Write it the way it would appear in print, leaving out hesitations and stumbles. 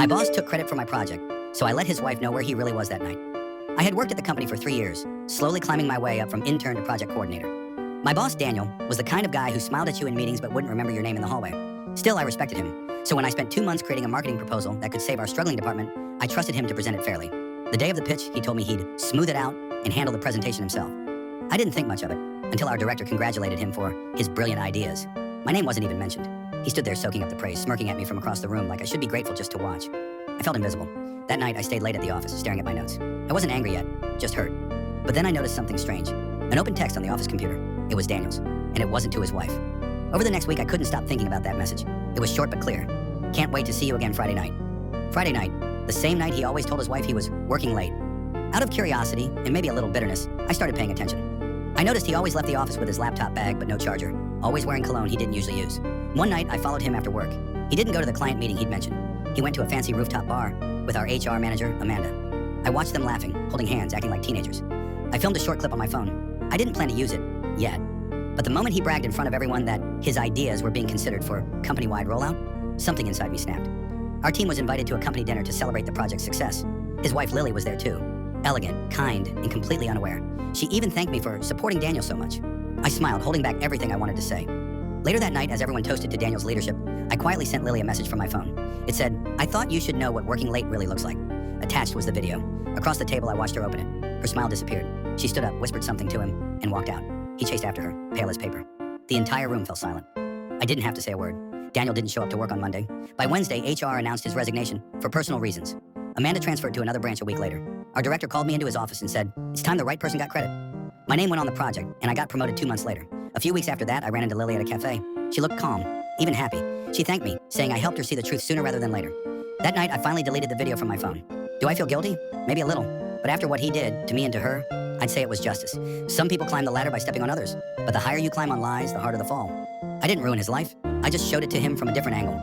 My boss took credit for my project, so I let his wife know where he really was that night. I had worked at the company for 3 years, slowly climbing my way up from intern to project coordinator. My boss, Daniel, was the kind of guy who smiled at you in meetings but wouldn't remember your name in the hallway. Still, I respected him, so when I spent 2 months creating a marketing proposal that could save our struggling department, I trusted him to present it fairly. The day of the pitch, he told me he'd smooth it out and handle the presentation himself. I didn't think much of it until our director congratulated him for his brilliant ideas. My name wasn't even mentioned. He stood there soaking up the praise, smirking at me from across the room like I should be grateful just to watch. I felt invisible. That night, I stayed late at the office, staring at my notes. I wasn't angry yet, just hurt. But then I noticed something strange. An open text on the office computer. It was Daniel's, and it wasn't to his wife. Over the next week, I couldn't stop thinking about that message. It was short but clear. Can't wait to see you again Friday night. Friday night, the same night he always told his wife he was working late. Out of curiosity, and maybe a little bitterness, I started paying attention. I noticed he always left the office with his laptop bag but no charger, always wearing cologne he didn't usually use. One night, I followed him after work. He didn't go to the client meeting he'd mentioned. He went to a fancy rooftop bar with our HR manager, Amanda. I watched them laughing, holding hands, acting like teenagers. I filmed a short clip on my phone. I didn't plan to use it, yet. But the moment he bragged in front of everyone that his ideas were being considered for company-wide rollout, something inside me snapped. Our team was invited to a company dinner to celebrate the project's success. His wife Lily was there too. Elegant, kind, and completely unaware. She even thanked me for supporting Daniel so much. I smiled, holding back everything I wanted to say. Later that night, as everyone toasted to Daniel's leadership, I quietly sent Lily a message from my phone. It said, "I thought you should know what working late really looks like." Attached was the video. Across the table, I watched her open it. Her smile disappeared. She stood up, whispered something to him, and walked out. He chased after her, pale as paper. The entire room fell silent. I didn't have to say a word. Daniel didn't show up to work on Monday. By Wednesday, HR announced his resignation for personal reasons. Amanda transferred to another branch a week later. Our director called me into his office and said, "It's time the right person got credit." My name went on the project, and I got promoted 2 months later. A few weeks after that, I ran into Lily at a cafe. She looked calm, even happy. She thanked me, saying I helped her see the truth sooner rather than later. That night, I finally deleted the video from my phone. Do I feel guilty? Maybe a little. But after what he did, to me and to her, I'd say it was justice. Some people climb the ladder by stepping on others, but the higher you climb on lies, the harder the fall. I didn't ruin his life. I just showed it to him from a different angle.